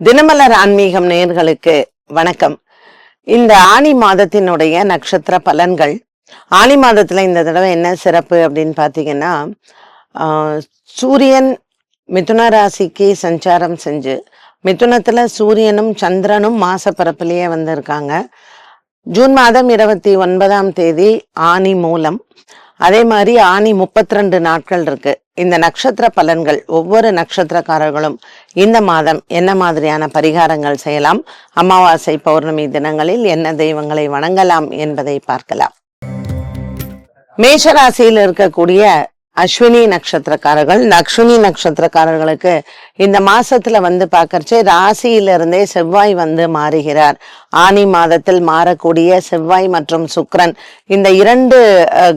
தினமலர் ஆன்மீகம் நேயர்களுக்கு வணக்கம். இந்த ஆனி மாதத்தினுடைய நட்சத்திர பலன்கள். ஆனி மாதத்துல இந்த தடவை என்ன சிறப்பு அப்படின்னு பாத்தீங்கன்னா, சூரியன் மிதுன ராசிக்கு சஞ்சாரம் செஞ்சு, மிதுனத்துல சூரியனும் சந்திரனும் மாச பிறப்பிலேயே வந்திருக்காங்க. ஜூன் மாதம் 29ஆம் தேதி ஆனி மூலம். அதே மாதிரி ஆனி 32 நாட்கள் இருக்கு. இந்த நட்சத்திர பலன்கள், ஒவ்வொரு நட்சத்திரக்காரர்களும் இந்த மாதம் என்ன மாதிரியான பரிகாரங்கள் செய்யலாம், அமாவாசை பௌர்ணமி தினங்களில் என்ன தெய்வங்களை வணங்கலாம் என்பதை பார்க்கலாம். மேஷராசியில் இருக்கக்கூடிய அஸ்வினி நட்சத்திரக்காரர்களுக்கு இந்த மாசத்துல பார்க்கறச்சே ராசியிலிருந்தே செவ்வாய் மாறுகிறார். ஆனி மாதத்தில் மாறக்கூடிய செவ்வாய் மற்றும் சுக்கிரன், இந்த இரண்டு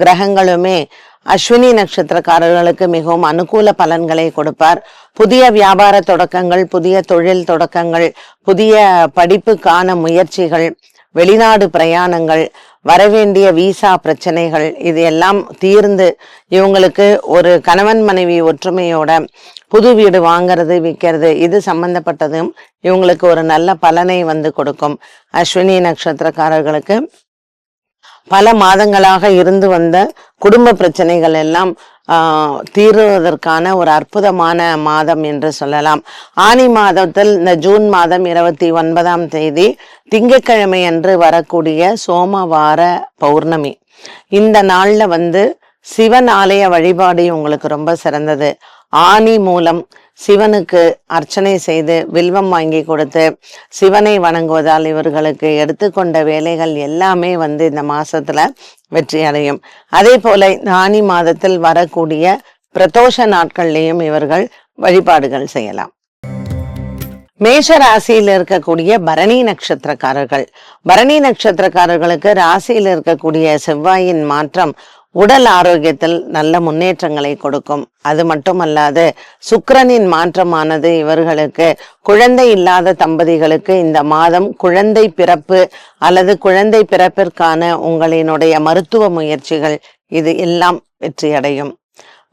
கிரகங்களுமே அஸ்வினி நட்சத்திரக்காரர்களுக்கு மிகவும் அனுகூல பலன்களை கொடுப்பார். புதிய வியாபார தொடக்கங்கள், புதிய தொழில் தொடக்கங்கள், புதிய படிப்புக்கான முயற்சிகள், வெளிநாடு பிரயாணங்கள், வரவேண்டிய விசா பிரச்சனைகள், இது எல்லாம் தீர்ந்து இவங்களுக்கு ஒரு கணவன் மனைவி ஒற்றுமையோட புது வீடு வாங்கிறது விற்கிறது இது சம்பந்தப்பட்டதும் இவங்களுக்கு ஒரு நல்ல பலனை கொடுக்கும். அஸ்வினி நட்சத்திரக்காரர்களுக்கு பல மாதங்களாக இருந்து வந்த குடும்ப பிரச்சனைகள் எல்லாம் தீருவதற்கான ஒரு அற்புதமான மாதம் என்று சொல்லலாம். ஆனி மாதத்தில் இந்த ஜூன் மாதம் 29ஆம் தேதி திங்கட்கிழமை அன்று வரக்கூடிய சோமவார பௌர்ணமி. இந்த நாள்ல சிவன் ஆலய வழிபாடு உங்களுக்கு ரொம்ப சிறந்தது. ஆனி மூலம் சிவனுக்கு அர்ச்சனை செய்து வில்வம் வாங்கி கொடுத்து சிவனை வணங்குவதால் இவர்களுக்கு எடுத்துக்கொண்ட வேலைகள் எல்லாமே இந்த மாசத்துல வெற்றி அடையும். அதே போல ஆனி மாதத்தில் வரக்கூடிய பிரதோஷ நாட்கள்லையும் இவர்கள் வழிபாடுகள் செய்யலாம். மேஷ ராசியில் இருக்கக்கூடிய பரணி நட்சத்திரக்காரர்களுக்கு ராசியில் இருக்கக்கூடிய செவ்வாயின் மாற்றம் உடல் ஆரோக்கியத்தில் நல்ல முன்னேற்றங்களை கொடுக்கும். அது மட்டுமல்லாது சுக்கிரனின் மாற்றமானது இவர்களுக்கு குழந்தை இல்லாத தம்பதிகளுக்கு இந்த மாதம் குழந்தை பிறப்பு அல்லது குழந்தை பிறப்பிற்கான உங்களினுடைய மருத்துவ முயற்சிகள் இது எல்லாம் வெற்றியடையும்.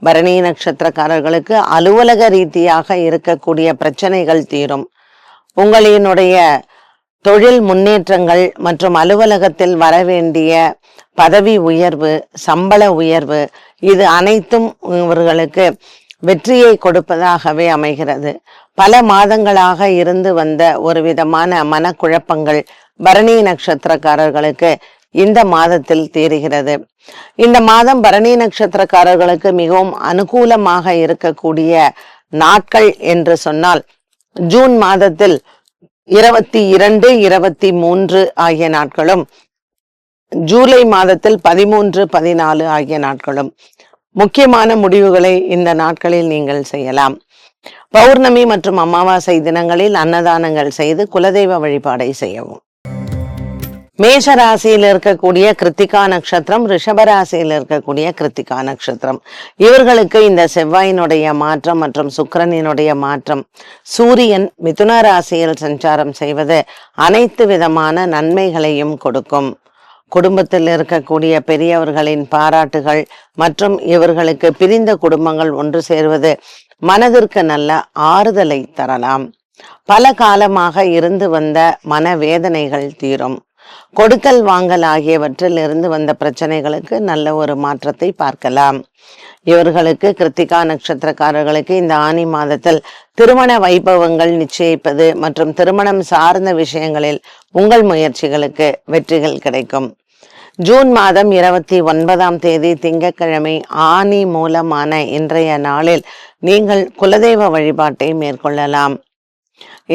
பரணி நட்சத்திரக்காரர்களுக்கு அலுவலக ரீதியாக இருக்கக்கூடிய பிரச்சனைகள் தீரும். உங்களினுடைய தொழில் முன்னேற்றங்கள் மற்றும் அலுவலகத்தில் வரவேண்டிய பதவி உயர்வு, சம்பள உயர்வு, இது அனைத்தும் இவர்களுக்கு வெற்றியை கொடுப்பதாகவே அமைகிறது. பல மாதங்களாக இருந்து வந்த ஒரு விதமான மனக்குழப்பங்கள் பரணி நட்சத்திரக்காரர்களுக்கு இந்த மாதத்தில் தீருகிறது. இந்த மாதம் பரணி நட்சத்திரக்காரர்களுக்கு மிகவும் அனுகூலமாக இருக்கக்கூடிய நாட்கள் என்று சொன்னால், ஜூன் மாதத்தில் 22, 23 ஆகிய நாட்களும், ஜூலை மாதத்தில் 13, 14 ஆகிய நாட்களும் முக்கியமான முடிவுகளை இந்த நாட்களில் நீங்கள் செய்யலாம். பௌர்ணமி மற்றும் அமாவாசை தினங்களில் அன்னதானங்கள் செய்து குலதெய்வ வழிபாடை செய்யவும். மேஷ ராசியில் இருக்கக்கூடிய கிருத்திகா நட்சத்திரம், ரிஷபராசியில் இருக்கக்கூடிய கிருத்திகா நட்சத்திரம், இவர்களுக்கு இந்த செவ்வாயினுடைய மாற்றம் மற்றும் சுக்கிரனினுடைய மாற்றம், சூரியன் மிதுன ராசியில் சஞ்சாரம் செய்வது அனைத்து விதமான நன்மைகளையும் கொடுக்கும். குடும்பத்தில் இருக்கக்கூடிய பெரியவர்களின் பாராட்டுகள் மற்றும் இவர்களுக்கு பிரிந்த குடும்பங்கள் ஒன்று சேருவது மனதிற்கு நல்ல ஆறுதலை தரலாம். பல காலமாக இருந்து வந்த மனவேதனைகள் தீரும். கொடுக்கல் வாங்கல் ஆகியவற்றில் இருந்து வந்த பிரச்சனைகளுக்கு நல்ல ஒரு மாற்றத்தை பார்க்கலாம். இவர்களுக்கு கிருத்திகா நட்சத்திரக்காரர்களுக்கு இந்த ஆனி மாதத்தில் திருமண வைபவங்கள் நிச்சயிப்பது மற்றும் திருமணம் சார்ந்த விஷயங்களில் உங்கள் முயற்சிகளுக்கு வெற்றிகள் கிடைக்கும். ஜூன் மாதம் 29ஆம் தேதி திங்கட்கிழமை ஆனி மூலமான இன்றைய நாளில் நீங்கள் குலதெய்வ வழிபாட்டை மேற்கொள்ளலாம்.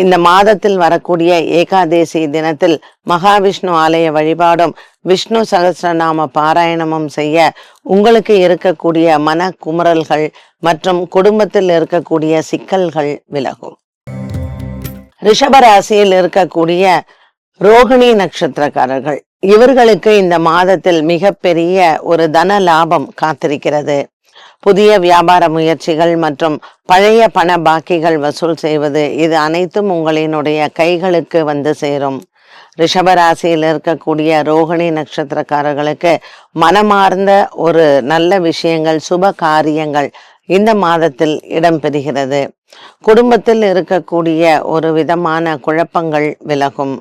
இந்த மாதத்தில் வரக்கூடிய ஏகாதேசி தினத்தில் மகாவிஷ்ணு ஆலய வழிபாடும் விஷ்ணு சகஸ்ரநாம பாராயணமும் செய்ய உங்களுக்கு இருக்கக்கூடிய மன குமுறல்கள் மற்றும் குடும்பத்தில் இருக்கக்கூடிய சிக்கல்கள் விலகும். ரிஷபராசியில் இருக்கக்கூடிய ரோகிணி நட்சத்திரக்காரர்கள், இவர்களுக்கு இந்த மாதத்தில் மிகப்பெரிய ஒரு தன லாபம் காத்திருக்கிறது. புதிய வியாபார முயற்சிகள் மற்றும் பழைய பண பாக்கிகள் வசூல் செய்வது, இது அனைத்தும் உங்களினுடைய கைகளுக்கு சேரும். ரிஷபராசியில் இருக்கக்கூடிய ரோகிணி நட்சத்திரக்காரர்களுக்கு மனமார்ந்த ஒரு நல்ல விஷயங்கள், சுப காரியங்கள் இந்த மாதத்தில் இடம்பெறுகிறது. குடும்பத்தில் இருக்கக்கூடிய ஒரு விதமான குழப்பங்கள் விலகும்.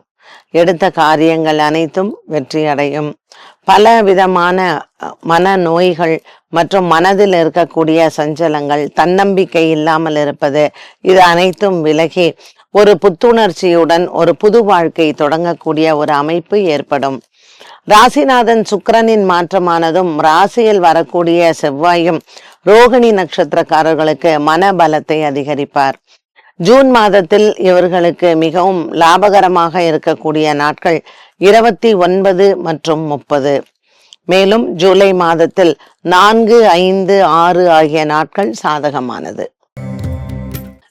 எடுத்த காரியங்கள் அனைத்தும் வெற்றியடையும். பல விதமான மன நோய்கள் மற்றும் மனதில் இருக்கக்கூடிய சஞ்சலங்கள், தன்னம்பிக்கை இல்லாமல் இருப்பது, இது அனைத்தும் விலகி ஒரு புத்துணர்ச்சியுடன் ஒரு புது வாழ்க்கை தொடங்கக்கூடிய ஒரு அமைப்பு ஏற்படும். ராசிநாதன் சுக்கிரனின் மாற்றமானதும் ராசியில் வரக்கூடிய செவ்வாயும் ரோகிணி நட்சத்திரக்காரர்களுக்கு மன பலத்தை அதிகரிப்பார். ஜூன் மாதத்தில் இவர்களுக்கு மிகவும் லாபகரமாக இருக்கக்கூடிய நாட்கள் 29 மற்றும் 30. மேலும் ஜூலை மாதத்தில் 4, 5, 6 ஆகிய நாட்கள் சாதகமானது.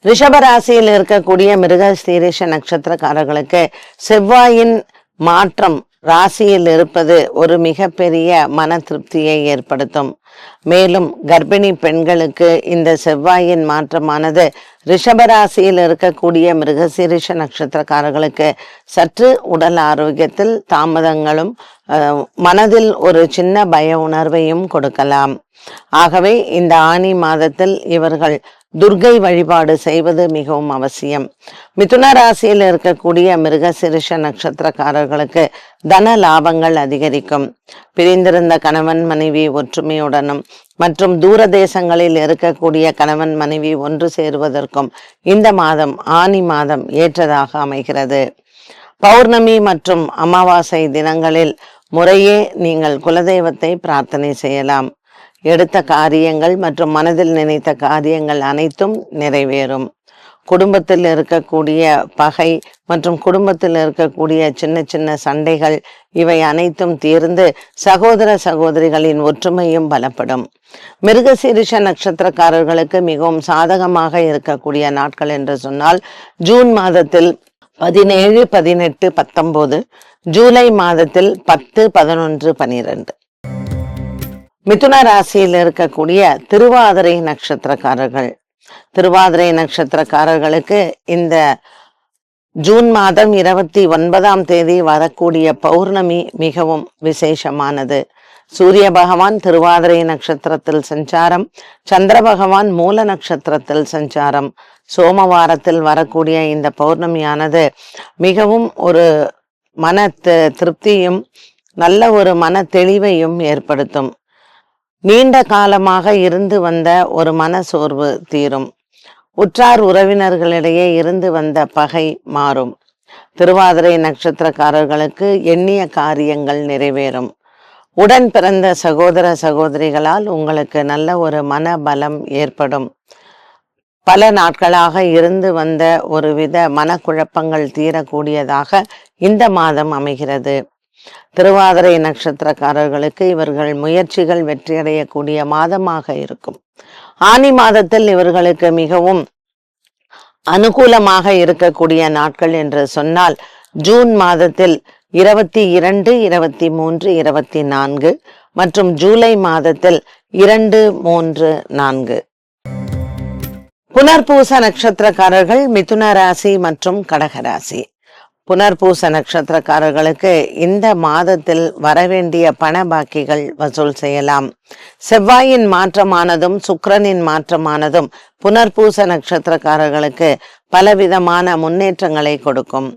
ரிஷபராசியில் இருக்கக்கூடிய மிருகசீரிஷ நட்சத்திரக்காரர்களுக்கு செவ்வாயின் மாற்றம் ராசியில் இருப்பது ஒரு மிகப்பெரிய மன திருப்தியை ஏற்படுத்தும். மேலும் கர்ப்பிணி பெண்களுக்கு இந்த செவ்வாயின் மாற்றமானது ரிஷபராசியில் இருக்கக்கூடிய மிருகசீரிஷ நட்சத்திரக்காரர்களுக்கு சற்று உடல் ஆரோக்கியத்தில் தாமதங்களும் மனதில் ஒரு சின்ன பய உணர்வையும் கொடுக்கலாம். ஆகவே இந்த ஆனி மாதத்தில் இவர்கள் துர்க்கை வழிபாடு செய்வது மிகவும் அவசியம். மிதுன ராசியில் இருக்கக்கூடிய மிருகசீரிஷ நட்சத்திரக்காரர்களுக்கு தன லாபங்கள் அதிகரிக்கும். பிரிந்திருந்த கணவன் மனைவி ஒற்றுமையுடனும் மற்றும் தூர தேசங்களில் இருக்கக்கூடிய கணவன் மனைவி ஒன்று சேருவதற்கும் இந்த மாதம் ஆனி மாதம் ஏற்றதாக அமைகிறது. பௌர்ணமி மற்றும் அமாவாசை தினங்களில் முறையே நீங்கள் குலதெய்வத்தை பிரார்த்தனை செய்யலாம். எடுத்த காரியங்கள் மற்றும் மனதில் நினைத்த காரியங்கள் அனைத்தும் நிறைவேறும். குடும்பத்தில் இருக்கக்கூடிய பகை மற்றும் குடும்பத்தில் இருக்கக்கூடிய சின்ன சின்ன சண்டைகள் இவை அனைத்தும் தீர்ந்து சகோதர சகோதரிகளின் ஒற்றுமையும் பலப்படும். மிருகசீரிஷ நட்சத்திரக்காரர்களுக்கு மிகவும் சாதகமாக இருக்கக்கூடிய நாட்கள் என்று சொன்னால் ஜூன் மாதத்தில் 17, 18, 19, ஜூலை மாதத்தில் 10, 11, 12. மிதுன ராசியில் இருக்கக்கூடிய திருவாதிரை நட்சத்திரக்காரர்கள், திருவாதிரை நட்சத்திரக்காரர்களுக்கு இந்த ஜூன் மாதம் 29ஆம் தேதி வரக்கூடிய பௌர்ணமி மிகவும் விசேஷமானது. சூரிய பகவான் திருவாதிரை நட்சத்திரத்தில் சஞ்சாரம், சந்திர பகவான் மூல நட்சத்திரத்தில் சஞ்சாரம். சோமவாரத்தில் வரக்கூடிய இந்த பௌர்ணமியானது மிகவும் ஒரு மன திருப்தியும் நல்ல ஒரு மன தெளிவையும் ஏற்படுத்தும். நீண்ட காலமாக இருந்து வந்த ஒரு மன சோர்வு தீரும். உற்றார் உறவினர்களிடையே இருந்து வந்த பகை மாறும். திருவாதிரை நட்சத்திரக்காரர்களுக்கு எண்ணிய காரியங்கள் நிறைவேறும். உடன் பிறந்த சகோதர சகோதரிகளால் உங்களுக்கு நல்ல ஒரு மன பலம் ஏற்படும். பல நாட்களாக இருந்து வந்த ஒருவித மனக்குழப்பங்கள் தீரக்கூடியதாக இந்த மாதம் அமைகிறது. திருவாதிரை நட்சத்திரக்காரர்களுக்கு இவர்கள் முயற்சிகள் வெற்றியடையக்கூடிய மாதமாக இருக்கும். ஆனி மாதத்தில் இவர்களுக்கு மிகவும் அனுகூலமாக இருக்கக்கூடிய நாட்கள் என்று சொன்னால் ஜூன் மாதத்தில் 22, 23, 24 மற்றும் ஜூலை மாதத்தில் 2, 3, 4. புனர்பூச நட்சத்திரக்காரர்கள் மிதுன ராசி மற்றும் கடகராசி. புனர்பூச நட்சத்திரக்காரர்களுக்கு இந்த மாதத்தில் வரவேண்டிய பண பாக்கிகள் வசூல் செய்யலாம். செவ்வாயின் மாற்றமானதும் சுக்கிரனின் மாற்றமானதும் புனர்பூச நட்சத்திரக்காரர்களுக்கு பலவிதமான முன்னேற்றங்களை கொடுக்கும்.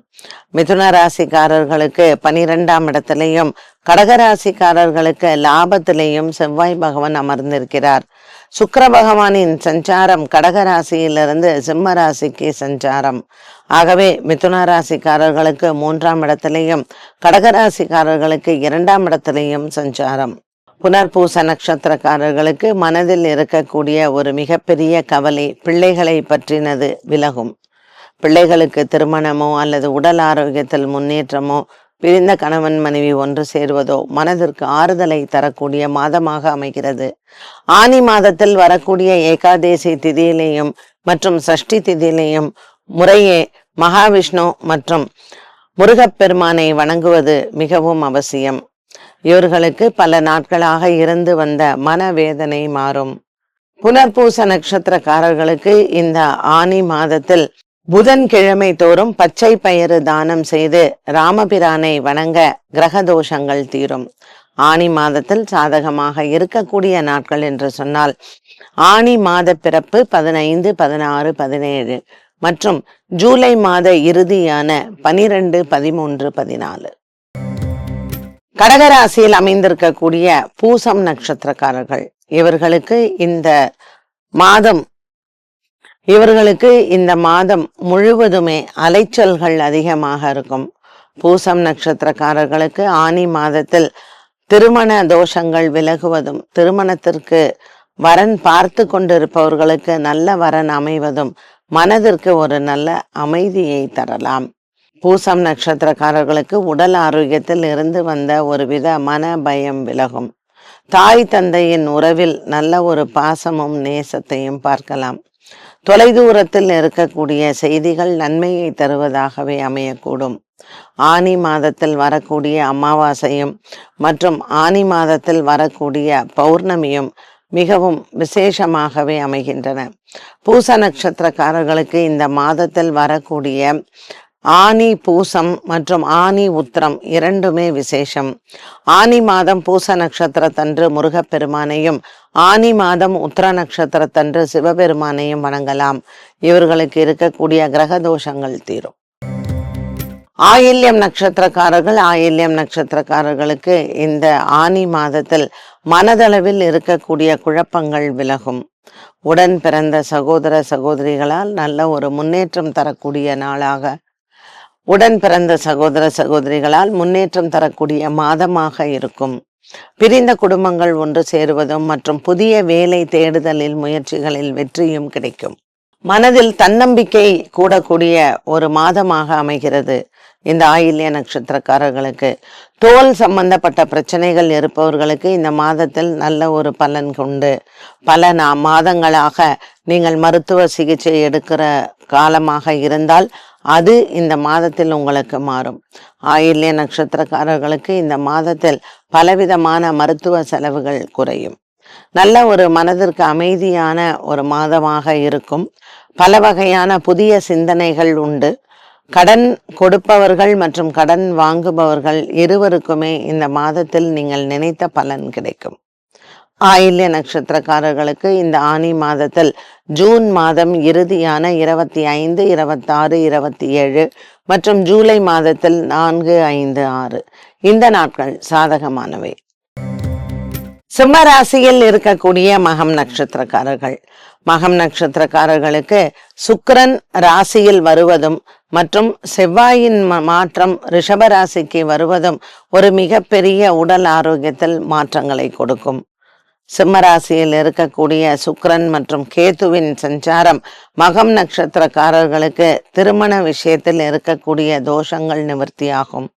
மிதுன ராசிக்காரர்களுக்கு 12ஆம் இடத்திலையும் கடகராசிக்காரர்களுக்கு லாபத்திலையும் செவ்வாய் பகவான் அமர்ந்திருக்கிறார். சுக்கிர பகவானின் சஞ்சாரம் கடகராசியிலிருந்து சிம்ம ராசிக்கு சஞ்சாரம். ஆகவே மிதுன ராசிக்காரர்களுக்கு 3ஆம் இடத்திலையும் கடகராசிக்காரர்களுக்கு 2ஆம் இடத்திலையும் சஞ்சாரம். புனர்பூச நட்சத்திரக்காரர்களுக்கு மனதில் இருக்கக்கூடிய ஒரு மிகப்பெரிய கவலை பிள்ளைகளை பற்றினது விலகும். பிள்ளைகளுக்கு திருமணமோ அல்லது உடல் ஆரோக்கியத்தில் முன்னேற்றமோ பிரிந்த கணவன் மனைவி ஒன்று சேருவதோ மனதிற்கு ஆறுதலை தரக்கூடிய மாதமாக அமைகிறது. ஆனி மாதத்தில் வரக்கூடிய ஏகாதேசி திதியிலையும் மற்றும் சஷ்டி திதியிலையும் முறையே மகாவிஷ்ணு மற்றும் முருகப்பெருமானை வணங்குவது மிகவும் அவசியம். இவர்களுக்கு பல நாட்களாக இருந்து வந்த மனவேதனை மாறும். புனர்பூச நட்சத்திரக்காரர்களுக்கு இந்த ஆனி மாதத்தில் புதன்கிழமை தோறும் பச்சை பயிறு தானம் செய்து ராமபிரானை வணங்க கிரக தோஷங்கள் தீரும். ஆனி மாதத்தில் சாதகமாக இருக்கக்கூடிய நாட்கள் என்று சொன்னால் ஆனி மாத பிறப்பு 15, 16, 17 மற்றும் ஜூலை மாத இறுதியான 12, 13, 14. கடகராசியில் அமைந்திருக்கக்கூடிய பூசம் நட்சத்திரக்காரர்கள் இவர்களுக்கு இந்த மாதம் முழுவதுமே அலைச்சல்கள் அதிகமாக இருக்கும். பூசம் நட்சத்திரக்காரர்களுக்கு ஆனி மாதத்தில் திருமண தோஷங்கள் விலகுவதும், திருமணத்திற்கு வரன் பார்த்து கொண்டிருப்பவர்களுக்கு நல்ல வரன் அமைவதும் மனதிற்கு ஒரு நல்ல அமைதியை தரலாம். பூசம் நட்சத்திரக்காரர்களுக்கு உடல் ஆரோக்கியத்தில் இருந்து வந்த ஒருவித மன பயம் விலகும். தாய் தந்தையின் உறவில் நல்ல ஒரு பாசமும் நேசத்தையும் பார்க்கலாம். தொலைதூரத்தில் இருக்கக்கூடிய செய்திகள் நன்மையை தருவதாகவே அமையக்கூடும். ஆனி மாதத்தில் வரக்கூடிய அமாவாசையும் மற்றும் ஆனி மாதத்தில் வரக்கூடிய பௌர்ணமியும் மிகவும் விசேஷமாகவே அமைகின்றன. பூச நட்சத்திரக்காரர்களுக்கு இந்த மாதத்தில் வரக்கூடிய ஆனி பூசம் மற்றும் ஆனி உத்திரம் இரண்டுமே விசேஷம். ஆனி மாதம் பூச நட்சத்திரத்தன்று முருகப்பெருமானையும், ஆனி மாதம் உத்திர நட்சத்திரத்தன்று சிவபெருமானையும் வணங்கலாம். இவர்களுக்கு இருக்கக்கூடிய கிரக தோஷங்கள் தீரும். ஆயில்யம் நட்சத்திரக்காரர்களுக்கு இந்த ஆனி மாதத்தில் மனதளவில் இருக்கக்கூடிய குழப்பங்கள் விலகும். உடன் பிறந்த சகோதர சகோதரிகளால் நல்ல ஒரு முன்னேற்றம் தரக்கூடிய நாளாக, முன்னேற்றம் தரக்கூடிய மாதமாக இருக்கும். பிரிந்த குடும்பங்கள் ஒன்று சேருவதும் மற்றும் புதிய வேலை தேடுதலில் முயற்சிகளில் வெற்றியும் கிடைக்கும். மனதில் தன்னம்பிக்கை கூடக்கூடிய ஒரு மாதமாக அமைகிறது. இந்த ஆயில்ய நட்சத்திரக்காரர்களுக்கு தோல் சம்பந்தப்பட்ட பிரச்சனைகள் இருப்பவர்களுக்கு இந்த மாதத்தில் நல்ல ஒரு பலன் கொண்டு, பல மாதங்களாக நீங்கள் மருத்துவ சிகிச்சை எடுக்கிற காலமாக இருந்தால் அது இந்த மாதத்தில் உங்களுக்கு மாறும். ஆயில்ய நட்சத்திரக்காரர்களுக்கு இந்த மாதத்தில் பலவிதமான மருத்துவ செலவுகள் குறையும். நல்ல ஒரு மனதிற்கு அமைதியான ஒரு மாதமாக இருக்கும். பல வகையான புதிய சிந்தனைகள் உண்டு. கடன் கொடுப்பவர்கள் மற்றும் கடன் வாங்குபவர்கள் இருவருக்குமே இந்த மாதத்தில் நீங்கள் நினைத்த பலன் கிடைக்கும். ஆயில்ய நட்சத்திரக்காரர்களுக்கு இந்த ஆனி மாதத்தில் ஜூன் மாதம் இறுதியான 25, 26, 27 மற்றும் ஜூலை மாதத்தில் 4, 5, 6 இந்த நாட்கள் சாதகமானவை. சிம்ம ராசியில் இருக்கக்கூடிய மகம் நட்சத்திரக்காரர்களுக்கு சுக்கிரன் ராசியில் வருவதும் மற்றும் செவ்வாயின் மாற்றம் ரிஷப ராசிக்கு வருவதும் ஒரு மிகப்பெரிய உடல் ஆரோக்கியத்தில் மாற்றங்களை கொடுக்கும். சிம்ம ராசியில் இருக்கக்கூடிய சுக்கிரன் மற்றும் கேதுவின் சஞ்சாரம் மகம் நட்சத்திரக்காரர்களுக்கு திருமண விஷயத்தில் இருக்கக்கூடிய தோஷங்கள் நிவர்த்தியாகும்.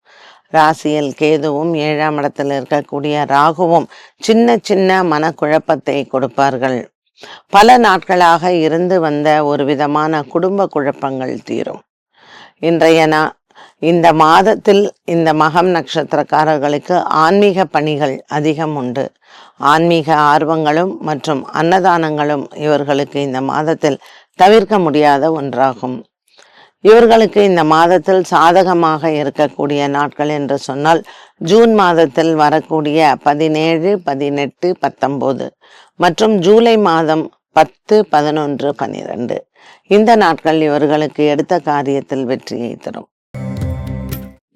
ராசியில் கேதுவும் 7ஆம் இடத்தில் இருக்கக்கூடிய ராகுவும் சின்ன சின்ன மனக்குழப்பத்தை கொடுப்பார்கள். பல நாட்களாக இருந்து வந்த ஒரு விதமான குடும்ப குழப்பங்கள் தீரும். இந்த மாதத்தில் இந்த மகம் நட்சத்திரக்காரர்களுக்கு ஆன்மீக பணிகள் அதிகம் உண்டு. ஆன்மீக ஆர்வங்களும் மற்றும் அன்னதானங்களும் இவர்களுக்கு இந்த மாதத்தில் தவிர்க்க முடியாத ஒன்றாகும். இவர்களுக்கு இந்த மாதத்தில் சாதகமாக இருக்கக்கூடிய நாட்கள் என்று சொன்னால் ஜூன் மாதத்தில் வரக்கூடிய 17, 18, 19 மற்றும் ஜூலை மாதம் 10, 11, 12 இந்த நாட்கள் இவர்களுக்கு எடுத்த காரியத்தில் வெற்றியை தரும்.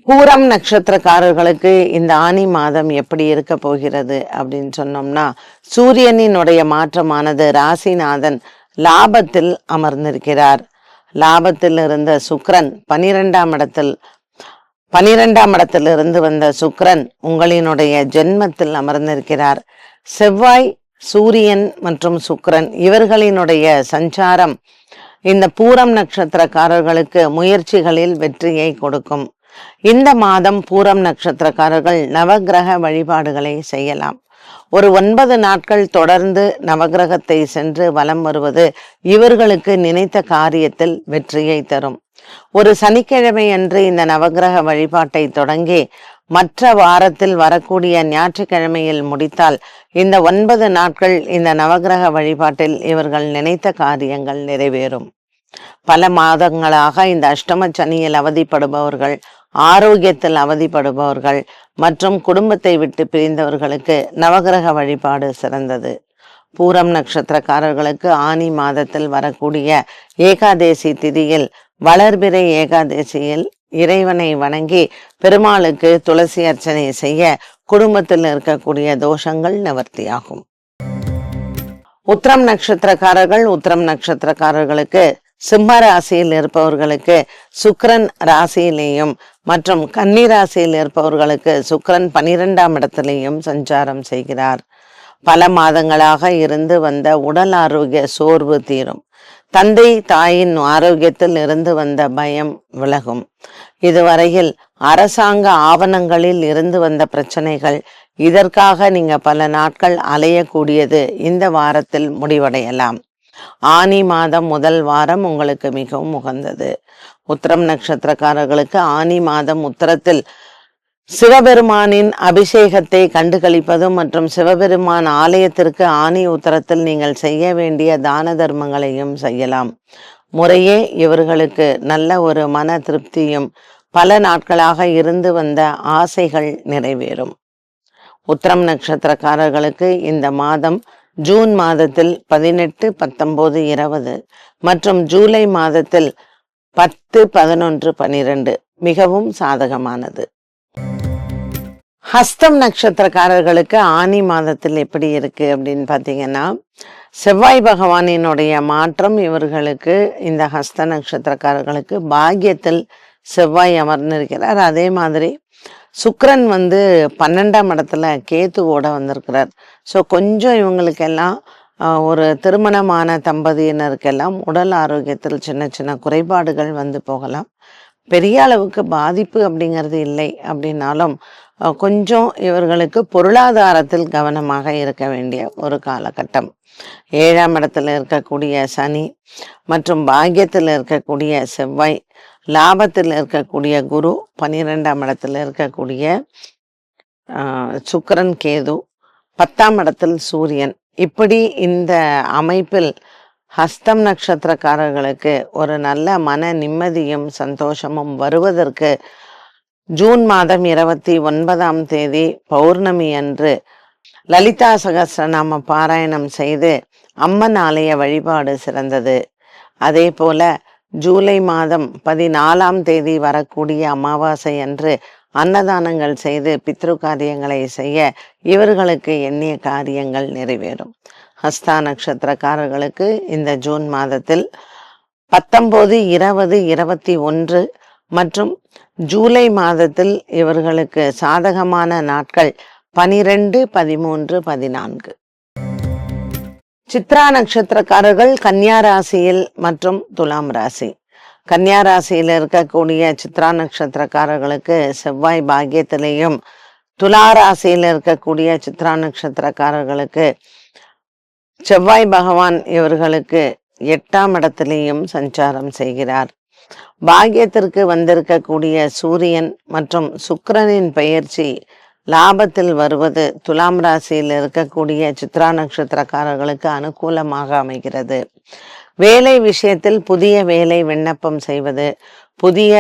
பூரம் நட்சத்திரக்காரர்களுக்கு இந்த ஆனி மாதம் எப்படி இருக்க போகிறது அப்படின்னு சொன்னோம்னா, சூரியனினுடைய மாற்றமானது ராசிநாதன் லாபத்தில் அமர்ந்திருக்கிறார். லாபத்தில் இருந்த சுக்கிரன் 12ஆம் இடத்திலிருந்து வந்த சுக்கிரன் உங்களினுடைய ஜென்மத்தில் அமர்ந்திருக்கிறார். செவ்வாய், சூரியன் மற்றும் சுக்கிரன் இவர்களினுடைய சஞ்சாரம் இந்த பூரம் நட்சத்திரக்காரர்களுக்கு முயற்சிகளில் வெற்றியை கொடுக்கும். இந்த மாதம் பூரம் நட்சத்திரக்காரர்கள் நவகிரக வழிபாடுகளை செய்யலாம். ஒரு 9 நாட்கள் தொடர்ந்து நவகிரகத்தை சென்று வலம் வருவது இவர்களுக்கு நினைத்த காரியத்தில் வெற்றியை தரும். ஒரு சனிக்கிழமை அன்று இந்த நவகிரக வழிபாட்டை தொடங்கி மற்ற வாரத்தில் வரக்கூடிய ஞாயிற்றுக்கிழமையில் முடித்தால் இந்த 9 நாட்கள் இந்த நவகிரக வழிபாட்டில் இவர்கள் நினைத்த காரியங்கள் நிறைவேறும். பல மாதங்களாக இந்த அஷ்டம சனியில் அவதிப்படுபவர்கள், ஆரோக்கியத்தில் அவதிப்படுபவர்கள் மற்றும் குடும்பத்தை விட்டு பிரிந்தவர்களுக்கு நவகிரக வழிபாடு சிறந்தது. பூரம் நட்சத்திரக்காரர்களுக்கு ஆனி மாதத்தில் வரக்கூடிய ஏகாதேசி திதியில் வளர்பிறை ஏகாதேசியில் இறைவனை வணங்கி பெருமாளுக்கு துளசி அர்ச்சனை செய்ய குடும்பத்தில் இருக்கக்கூடிய தோஷங்கள் நிவர்த்தியாகும். உத்திரம் நட்சத்திரக்காரர்களுக்கு சிம்ம ராசியில் இருப்பவர்களுக்கு சுக்கிரன் ராசியிலேயும் மற்றும் கன்னி ராசியில் இருப்பவர்களுக்கு சுக்கிரன் 12ஆம் இடத்திலேயும் சஞ்சாரம் செய்கிறார். பல மாதங்களாக இருந்து வந்த உடல் ஆரோக்கிய சோர்வு தீரும். தந்தை தாயின் ஆரோக்கியத்தில் இருந்து வந்த பயம் விலகும். இதுவரையில் அரசாங்க ஆவணங்களில் இருந்து வந்த பிரச்சனைகள், இதற்காக நீங்க பல நாட்கள் அலையக்கூடியது இந்த வாரத்தில் முடிவடையலாம். ஆனி மாதம் முதல் வாரம் உங்களுக்கு மிகவும் உகந்தது. உத்திரம் நட்சத்திரக்காரர்களுக்கு ஆனி மாதம் உத்தரத்தில் சிவபெருமானின் அபிஷேகத்தை கண்டுகளிப்பதும் மற்றும் சிவபெருமான் ஆலயத்திற்கு ஆனி உத்தரத்தில் நீங்கள் செய்ய வேண்டிய தான தர்மங்களையும் செய்யலாம். முறையே இவர்களுக்கு நல்ல ஒரு மன திருப்தியும் பல நாட்களாக இருந்து வந்த ஆசைகள் நிறைவேறும். உத்திரம் நட்சத்திரக்காரர்களுக்கு இந்த மாதம் ஜூன் மாதத்தில் 18, 19, 20 மற்றும் ஜூலை மாதத்தில் 10, 11, 12 மிகவும் சாதகமானது. ஹஸ்தம் நட்சத்திரக்காரர்களுக்கு ஆனி மாதத்தில் எப்படி இருக்கு அப்படின்னு பார்த்தீங்கன்னா, செவ்வாய் பகவானினுடைய மாற்றம் இவர்களுக்கு இந்த ஹஸ்த நட்சத்திரக்காரர்களுக்கு பாக்கியத்தில் செவ்வாய் அமர்ந்திருக்கிறார். அதே மாதிரி சுக்கிரன் 12ஆம் இடத்துல கேத்துவோட வந்திருக்கிறார். ஸோ கொஞ்சம் இவங்களுக்கெல்லாம் ஒரு திருமணமான தம்பதியினருக்கெல்லாம் உடல் ஆரோக்கியத்தில் சின்ன சின்ன குறைபாடுகள் போகலாம். பெரிய அளவுக்கு பாதிப்பு அப்படிங்கிறது இல்லை அப்படின்னாலும் கொஞ்சம் இவர்களுக்கு பொருளாதாரத்தில் கவனமாக இருக்க வேண்டிய ஒரு காலகட்டம். 7ஆம் இடத்துல இருக்கக்கூடிய சனி மற்றும் பாக்கியத்தில் இருக்கக்கூடிய செவ்வாய், லாபத்தில் இருக்கக்கூடிய குரு, 12ஆம் இடத்துல இருக்கக்கூடிய சுக்கிரன் கேது, 10ஆம் இடத்தில் சூரியன், இப்படி இந்த அமைப்பில் ஹஸ்தம் நட்சத்திரக்காரர்களுக்கு ஒரு நல்ல மன நிம்மதியும் சந்தோஷமும் வருவதற்கு ஜூன் மாதம் 29ஆம் தேதி பௌர்ணமி அன்று லலிதா சகஸ்ரநாம பாராயணம் செய்து அம்மன் ஆலய வழிபாடு சிறந்தது. அதே போல ஜூலை மாதம் 14ஆம் தேதி வரக்கூடிய அமாவாசை அன்று அன்னதானங்கள் செய்து பித்ரு காரியங்களை செய்ய இவர்களுக்கு எண்ணிய காரியங்கள் நிறைவேறும். ஹஸ்தா நட்சத்திரக்காரர்களுக்கு இந்த ஜூன் மாதத்தில் 19, 20, 21 மற்றும் ஜூலை மாதத்தில் இவர்களுக்கு சாதகமான நாட்கள் 12, 13, 14. சித்ரா நட்சத்திரக்காரர்கள் கன்னியா ராசியில் மற்றும் துலாம் ராசி. கன்னியா ராசியில் இருக்கக்கூடிய சித்ரா நட்சத்திரக்காரர்களுக்கு செவ்வாய் பாக்கியத்திலேயும், துலா ராசியில் இருக்கக்கூடிய சித்ரா நட்சத்திரக்காரர்களுக்கு செவ்வாய் பகவான் இவர்களுக்கு 8ஆம் இடத்திலேயும் சஞ்சாரம் செய்கிறார். பாக்கியத்திற்கு வந்திருக்கக்கூடிய சூரியன் மற்றும் சுக்கிரனின் பெயர்ச்சி லாபத்தில் வருவது துலாம் ராசியில் இருக்கக்கூடிய சித்ரா நட்சத்திரக்காரர்களுக்கு அனுகூலமாக அமைகிறது. வேலை விஷயத்தில் புதிய வேலை விண்ணப்பம் செய்வது, புதிய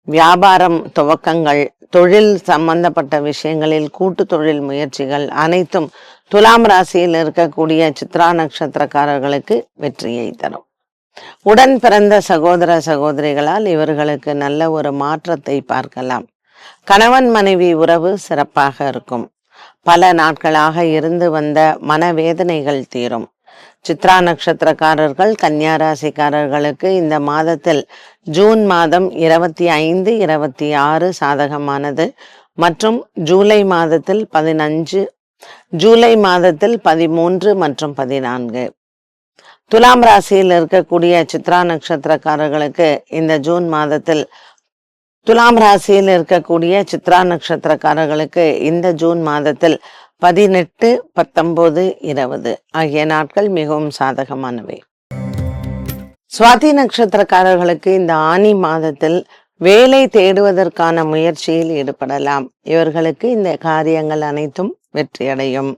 வியாபாரம் துவக்கங்கள், தொழில் சம்பந்தப்பட்ட விஷயங்களில் கூட்டு தொழில் முயற்சிகள் அனைத்தும் துலாம் ராசியில் இருக்கக்கூடிய சித்ரா நட்சத்திரக்காரர்களுக்கு வெற்றியை தரும். உடன் பிறந்த சகோதர சகோதரிகளால் இவர்களுக்கு நல்ல ஒரு மாற்றத்தை பார்க்கலாம். கணவன் மனைவி உறவு சிறப்பாக இருக்கும். பல நாட்களாக இருந்து வந்த மனவேதனைகள் தீரும். சித்ரா நட்சத்திரக்காரர்கள் கன்னியா ராசிக்காரர்களுக்கு இந்த மாதத்தில் ஜூன் மாதம் 25, 26 சாதகமானது மற்றும் ஜூலை மாதத்தில் 15, ஜூலை மாதத்தில் 13 மற்றும் 14. துலாம் ராசியில் இருக்கக்கூடிய சித்ரா நட்சத்திரக்காரர்களுக்கு இந்த ஜூன் மாதத்தில் துலாம் ராசியில் இருக்கக்கூடிய சித்ரா நட்சத்திரக்காரர்களுக்கு இந்த ஜூன் மாதத்தில் 18, 19, 20 ஆகிய நாட்கள் மிகவும் சாதகமானவை. சுவாதி நட்சத்திரக்காரர்களுக்கு இந்த ஆனி மாதத்தில் வேலை தேடுவதற்கான முயற்சியில் ஈடுபடலாம். இவர்களுக்கு இந்த காரியங்கள் அனைத்தும் வெற்றியடையும்.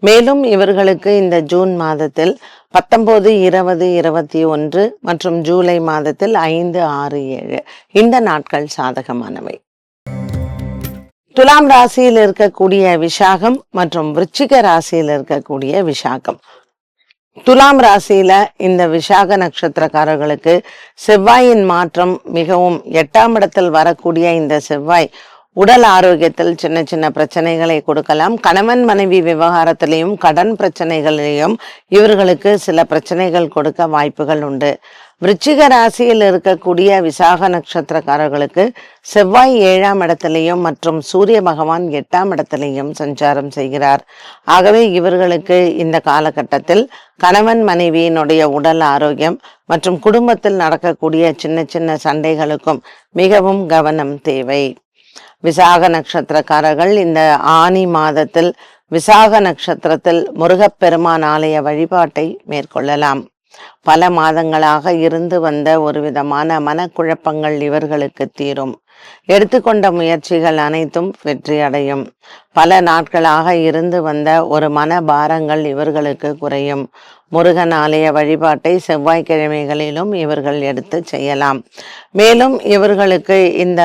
மேலும் இவர்களுக்கு இந்த ஜூன் மாதத்தில் 19, 20, 21 மற்றும் ஜூலை மாதத்தில் 5, 6, 7 இந்த நாட்கள் சாதகமானவை. துலாம் ராசியில் இருக்கக்கூடிய விசாகம் மற்றும் விருச்சிக ராசியில் இருக்கக்கூடிய விசாகம். துலாம் ராசியில இந்த விசாக நட்சத்திரக்காரர்களுக்கு செவ்வாயின் மாற்றம் மிகவும் 8ஆம் இடத்தில் வரக்கூடிய இந்த செவ்வாய் உடல் ஆரோக்கியத்தில் சின்ன சின்ன பிரச்சனைகளை கொடுக்கலாம். கணவன் மனைவி விவகாரத்திலையும் கடன் பிரச்சனைகளிலையும் இவர்களுக்கு சில பிரச்சனைகள் கொடுக்க வாய்ப்புகள் உண்டு. விருச்சிக ராசியில் இருக்கக்கூடிய விசாக நட்சத்திரக்காரர்களுக்கு செவ்வாய் 7ஆம் இடத்திலையும் மற்றும் சூரிய பகவான் 8ஆம் இடத்திலையும் சஞ்சாரம் செய்கிறார். ஆகவே இவர்களுக்கு இந்த காலகட்டத்தில் கணவன் மனைவியினுடைய உடல் ஆரோக்கியம் மற்றும் குடும்பத்தில் நடக்கக்கூடிய சின்ன சின்ன சண்டைகளுக்கும் மிகவும் கவனம் தேவை. விசாக நட்சத்திரக்காரர்கள் இந்த ஆனி மாதத்தில் விசாக நட்சத்திரத்தில் முருகப்பெருமான் ஆலய வழிபாட்டை மேற்கொள்ளலாம். பல மாதங்களாக இருந்து வந்த ஒரு விதமான மனக்குழப்பங்கள் இவர்களுக்கு தீரும். எடுத்துக்கொண்ட முயற்சிகள் அனைத்தும் வெற்றி அடையும். பல நாட்களாக இருந்து வந்த ஒரு மன பாரங்கள் இவர்களுக்கு குறையும். முருகன் ஆலய வழிபாட்டை செவ்வாய்க்கிழமைகளிலும் இவர்கள் எடுத்து செய்யலாம். மேலும் இவர்களுக்கு இந்த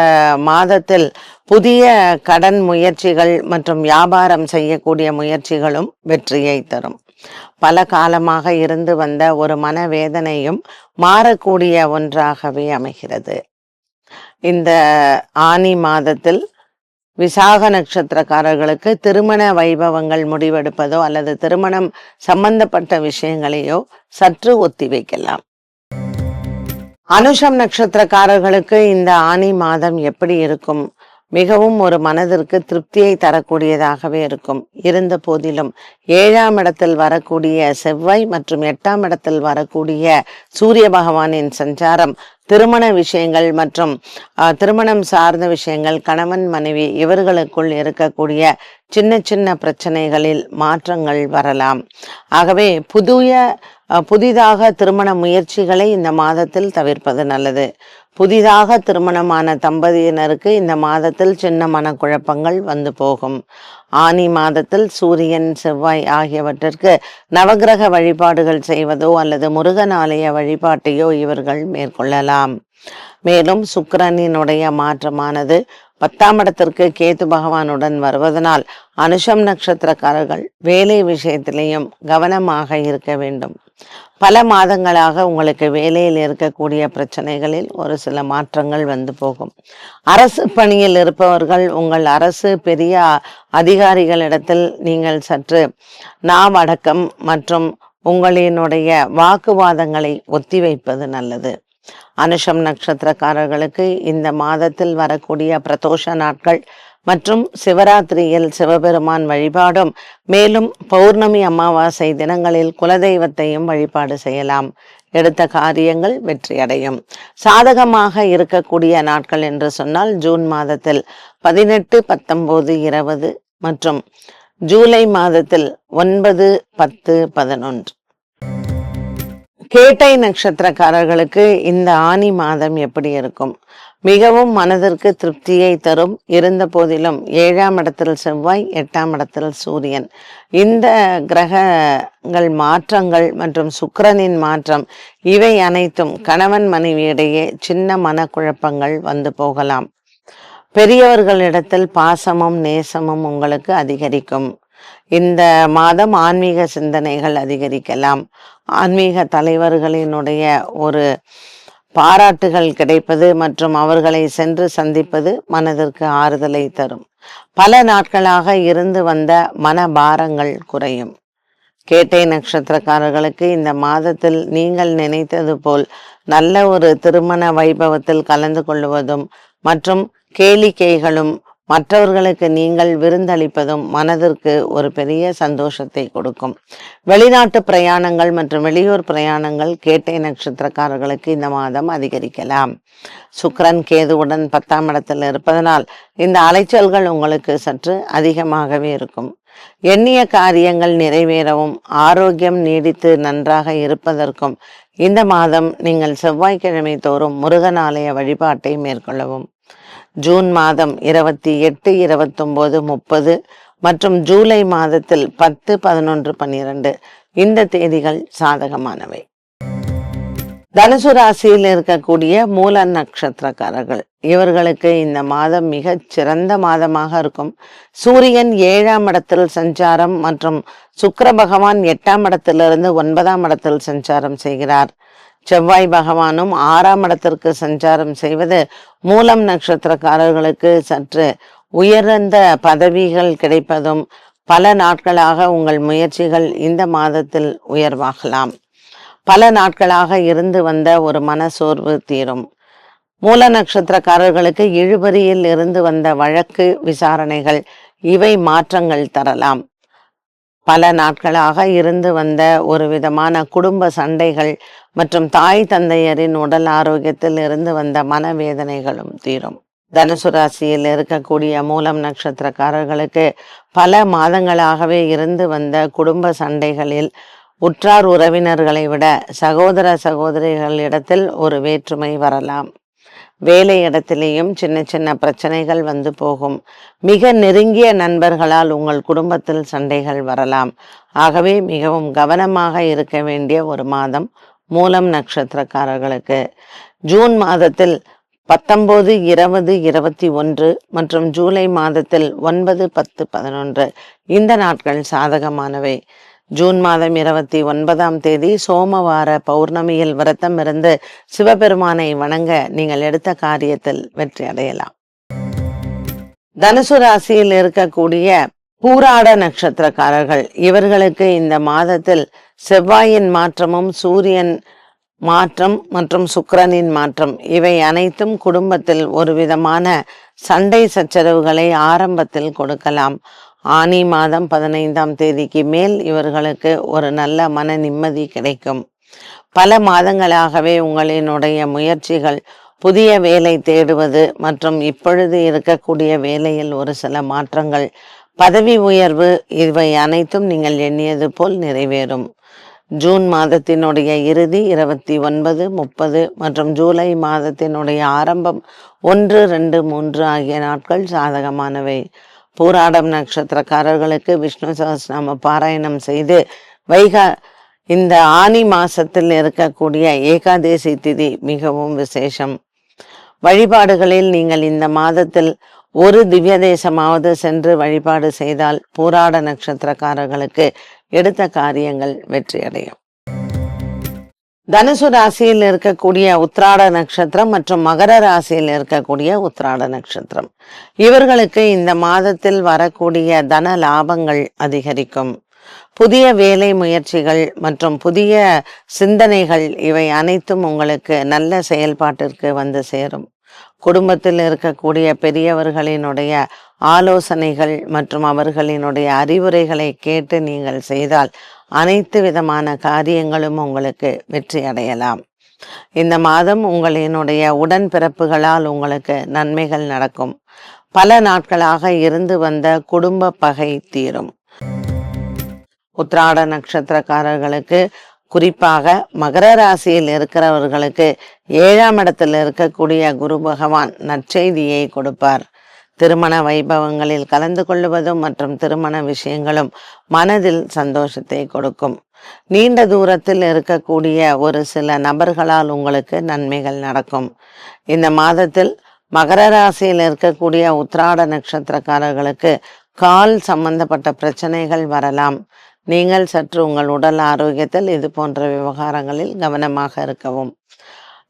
மாதத்தில் புதிய கடன் முயற்சிகள் மற்றும் வியாபாரம் செய்யக்கூடிய முயற்சிகளும் வெற்றியை தரும். பல காலமாக இருந்து வந்த ஒரு மனவேதனையும் மாறக்கூடிய ஒன்றாகவே அமைகிறது. இந்த ஆனி மாதத்தில் விசாக நட்சத்திரக்காரர்களுக்கு திருமண வைபவங்கள் முடிவெடுப்பதோ அல்லது திருமணம் சம்பந்தப்பட்ட விஷயங்களையோ சற்று ஒத்தி வைக்கலாம். அனுஷம் நட்சத்திரக்காரர்களுக்கு இந்த ஆனி மாதம் எப்படி இருக்கும்? மிகவும் ஒரு மனதிற்கு திருப்தியை தரக்கூடியதாகவே இருக்கும். இருந்த போதிலும் 7ஆம் இடத்தில் வரக்கூடிய செவ்வாய் மற்றும் 8ஆம் இடத்தில் வரக்கூடிய சூரிய பகவானின் சஞ்சாரம் திருமண விஷயங்கள் மற்றும் திருமணம் சார்ந்த விஷயங்கள், கணவன் மனைவி இவர்களுக்குள் இருக்கக்கூடிய சின்ன சின்ன பிரச்சனைகளில் மாற்றங்கள் வரலாம். ஆகவே புதிதாக திருமண முயற்சிகளை இந்த மாதத்தில் தவிர்ப்பது நல்லது. புதிதாக திருமணமான தம்பதியினருக்கு இந்த மாதத்தில் சின்ன மனக்குழப்பங்கள் வந்து போகும். ஆனி மாதத்தில் சூரியன் செவ்வாய் ஆகியவற்றிற்கு நவகிரக வழிபாடுகள் செய்வதோ அல்லது முருகன் ஆலய வழிபாட்டையோ இவர்கள் மேற்கொள்ளலாம். மேலும் சுக்கிரனினுடைய மாற்றமானது 10ஆம் இடத்திற்கு கேது பகவானுடன் வருவதனால் அனுஷம் நட்சத்திரக்காரர்கள் வேலை விஷயத்திலையும் கவனமாக இருக்க வேண்டும். பல மாதங்களாக உங்களுக்கு வேலையில் இருக்கக்கூடிய பிரச்சனைகளில் ஒரு சில மாற்றங்கள் வந்து போகும். அரசு பணியில் இருப்பவர்கள் உங்கள் அரசு பெரிய அதிகாரிகளிடத்தில் நீங்கள் சற்று நாவடக்கம் மற்றும் உங்களினுடைய வாக்குவாதங்களை ஒத்திவைப்பது நல்லது. அனுஷம் நட்சத்திரக்காரர்களுக்கு இந்த மாதத்தில் வரக்கூடிய பிரதோஷ நாட்கள் மற்றும் சிவராத்திரியில் சிவபெருமான் வழிபாடும் மேலும் பௌர்ணமி அமாவாசை தினங்களில் குலதெய்வத்தையும் வழிபாடு செய்யலாம். எடுத்த காரியங்கள் வெற்றியடையும். சாதகமாக இருக்கக்கூடிய நாட்கள் என்று சொன்னால் ஜூன் மாதத்தில் 18, 19, 20 மற்றும் ஜூலை மாதத்தில் 9, 10, 11. கேட்டை நட்சத்திரக்காரர்களுக்கு இந்த ஆனி மாதம் எப்படி இருக்கும்? மிகவும் மனதிற்கு திருப்தியை தரும். இருந்த போதிலும் 7ஆம் இடத்தில் செவ்வாய், 8ஆம் இடத்தில் சூரியன், இந்த கிரகங்கள் மாற்றங்கள் மற்றும் சுக்கிரனின் மாற்றம் இவை அனைத்தும் கணவன் மனைவியிடையே சின்ன மனக்குழப்பங்கள் வந்து போகலாம். பெரியவர்களிடத்தில் பாசமும் நேசமும் உங்களுக்கு அதிகரிக்கும். இந்த மாதம் ஆன்மீக சிந்தனைகள் அதிகரிக்கலாம். ஆன்மீக தலைவர்களினுடைய ஒரு பாராட்டுகள் கிடைப்பது மற்றும் அவர்களை சென்று சந்திப்பது மனதிற்கு ஆறுதலை தரும். பல நாட்களாக இருந்து வந்த மனபாரங்கள் குறையும். கேட்டை நட்சத்திரக்காரர்களுக்கு இந்த மாதத்தில் நீங்கள் நினைத்தது போல் நல்ல ஒரு திருமண வைபவத்தில் கலந்து கொள்வதும் மற்றும் கேளிக்கைகளும் மற்றவர்களுக்கு நீங்கள் விருந்தளிப்பதும் மனதிற்கு ஒரு பெரிய சந்தோஷத்தை கொடுக்கும். வெளிநாட்டு பிரயாணங்கள் மற்றும் வெளியூர் பிரயாணங்கள் கேட்டை நட்சத்திரக்காரர்களுக்கு இந்த மாதம் அதிகரிக்கலாம். சுக்கிரன் கேதுவுடன் 10ஆம் இடத்தில் இருப்பதனால் இந்த அலைச்சல்கள் உங்களுக்கு சற்று அதிகமாகவே இருக்கும். எண்ணிய காரியங்கள் நிறைவேறவும் ஆரோக்கியம் நீடித்து நன்றாக இருப்பதற்கும் இந்த மாதம் நீங்கள் செவ்வாய்க்கிழமை தோறும் முருகன் ஆலய வழிபாட்டை மேற்கொள்ளவும். ஜூன் மாதம் 28, 29, 30 மற்றும் ஜூலை மாதத்தில் 10, 11, 12 இந்த தேதிகள் சாதகமானவை. தனுசு ராசியில் இருக்கக்கூடிய மூல நட்சத்திரக்காரர்கள், இவர்களுக்கு இந்த மாதம் மிகச் சிறந்த மாதமாக இருக்கும். சூரியன் 7ஆம் இடத்தில் சஞ்சாரம் மற்றும் சுக்கிர பகவான் 8ஆம் இடத்திலிருந்து 9ஆம் இடத்தில் சஞ்சாரம் செய்கிறார். செவ்வாய் பகவானும் 6ஆம் இடத்திற்கு சஞ்சாரம் செய்வது மூலம் நட்சத்திரக்காரர்களுக்கு சற்று உயர்ந்த பதவிகள் கிடைப்பதும், பல நாட்களாக உங்கள் முயற்சிகள் இந்த மாதத்தில் உயர்வாகலாம். பல நாட்களாக இருந்து வந்த ஒரு மனசோர்வு தீரும். மூல நட்சத்திரக்காரர்களுக்கு இழுபறியில் இருந்து வந்த வழக்கு விசாரணைகள் இவை மாற்றங்கள் தரலாம். பல நாட்களாக இருந்து வந்த ஒரு விதமான குடும்ப சண்டைகள் மற்றும் தாய் தந்தையரின் உடல் ஆரோக்கியத்தில் இருந்து வந்த மனவேதனைகளும் தீரும். தனுசு ராசியில் இருக்கக்கூடிய மூலம் நட்சத்திரக்காரர்களுக்கு பல மாதங்களாகவே இருந்து வந்த குடும்ப சண்டைகளில் உற்றார் உறவினர்களை விட சகோதர சகோதரிகளிடத்தில் ஒரு வேற்றுமை வரலாம். வேலை இடத்திலேயும் சின்ன சின்ன பிரச்சனைகள் வந்து போகும். மிக நெருங்கிய நண்பர்களால் உங்கள் குடும்பத்தில் சண்டைகள் வரலாம். ஆகவே மிகவும் கவனமாக இருக்க வேண்டிய ஒரு மாதம் மூலம் நட்சத்திரக்காரர்களுக்கு. ஜூன் மாதத்தில் 19, 20, 21 மற்றும் ஜூலை மாதத்தில் 9, 10, 11 இந்த நாட்கள் சாதகமானவை. ஜூன் மாதம் 29ஆம் தேதி சோமவார பௌர்ணமியில் விரதம் இருந்து சிவபெருமானை வணங்க நீங்கள் எடுத்த காரியத்தில் வெற்றி அடையலாம். தனுசு ராசியில் இருக்கக்கூடிய பூராட நட்சத்திரக்காரர்கள், இவர்களுக்கு இந்த மாதத்தில் செவ்வாயின் மாற்றமும் சூரியன் மாற்றம் மற்றும் சுக்கிரனின் மாற்றம் இவை அனைத்தும் குடும்பத்தில் ஒரு விதமான சண்டை சச்சரவுகளை ஆரம்பத்தில் கொடுக்கலாம். ஆனி மாதம் 15ஆம் தேதிக்கு மேல் இவர்களுக்கு ஒரு நல்ல மன நிம்மதி கிடைக்கும். பல மாதங்களாகவே உங்களினுடைய முயற்சிகள், புதிய வேலை தேடுவது மற்றும் இப்பொழுது இருக்கக்கூடிய வேலையில் ஒரு சில மாற்றங்கள், பதவி உயர்வு இவை அனைத்தும் நீங்கள் எண்ணியது போல் நிறைவேறும். ஜூன் மாதத்தினுடைய இறுதி 29, 30 மற்றும் ஜூலை மாதத்தினுடைய ஆரம்பம் 1, 2, 3 ஆகிய நாட்கள் சாதகமானவை. பூராடம் நட்சத்திரக்காரர்களுக்கு விஷ்ணு சகஸ்ரநாம பாராயணம் செய்து இந்த ஆனி மாசத்தில் இருக்கக்கூடிய ஏகாதேசி திதி மிகவும் விசேஷம். வழிபாடுகளில் நீங்கள் இந்த மாதத்தில் ஒரு திவ்ய தேசமாவது சென்று வழிபாடு செய்தால் பூராட நட்சத்திரக்காரர்களுக்கு எடுத்த காரியங்கள் வெற்றியடையும். தனுசு ராசியில் இருக்கக்கூடிய உத்திராட நட்சத்திரம் மற்றும் மகர ராசியில் இருக்கக்கூடிய உத்திராட நட்சத்திரம், இவர்களுக்கு இந்த மாதத்தில் வரக்கூடிய தன லாபங்கள் அதிகரிக்கும். புதிய வேலை முயற்சிகள் மற்றும் புதிய சிந்தனைகள் இவை அனைத்தும் உங்களுக்கு நல்ல செயல்பாட்டிற்கு வந்து சேரும். குடும்பத்தில் இருக்கக்கூடிய பெரியவர்களினுடைய ஆலோசனைகள் மற்றும் அவர்களினுடைய அறிவுரைகளை கேட்டு நீங்கள் செய்தால் அனைத்து விதமான காரியங்களும் உங்களுக்கு வெற்றி அடையலாம். இந்த மாதம் உங்களினுடைய உடன்பிறப்புகளால் உங்களுக்கு நன்மைகள் நடக்கும். பல நாட்களாக இருந்து வந்த குடும்ப பகை தீரும். உத்திராட நட்சத்திரக்காரர்களுக்கு, குறிப்பாக மகர ராசியில் இருக்கிறவர்களுக்கு 7ஆம் இடத்தில் இருக்கக்கூடிய குரு பகவான் நற்செய்தியை கொடுப்பார். திருமண வைபவங்களில் கலந்து கொள்வதும் மற்றும் திருமண விஷயங்களும் மனதில் சந்தோஷத்தை கொடுக்கும். நீண்ட தூரத்தில் இருக்கக்கூடிய ஒரு சில நபர்களால் உங்களுக்கு நன்மைகள் நடக்கும். இந்த மாதத்தில் மகர ராசியில் இருக்கக்கூடிய உத்திராட நட்சத்திரக்காரர்களுக்கு கால் சம்பந்தப்பட்ட பிரச்சனைகள் வரலாம். நீங்கள் சற்று உங்கள் உடல் ஆரோக்கியத்தில் இது போன்ற விவகாரங்களில் கவனமாக இருக்கவும்.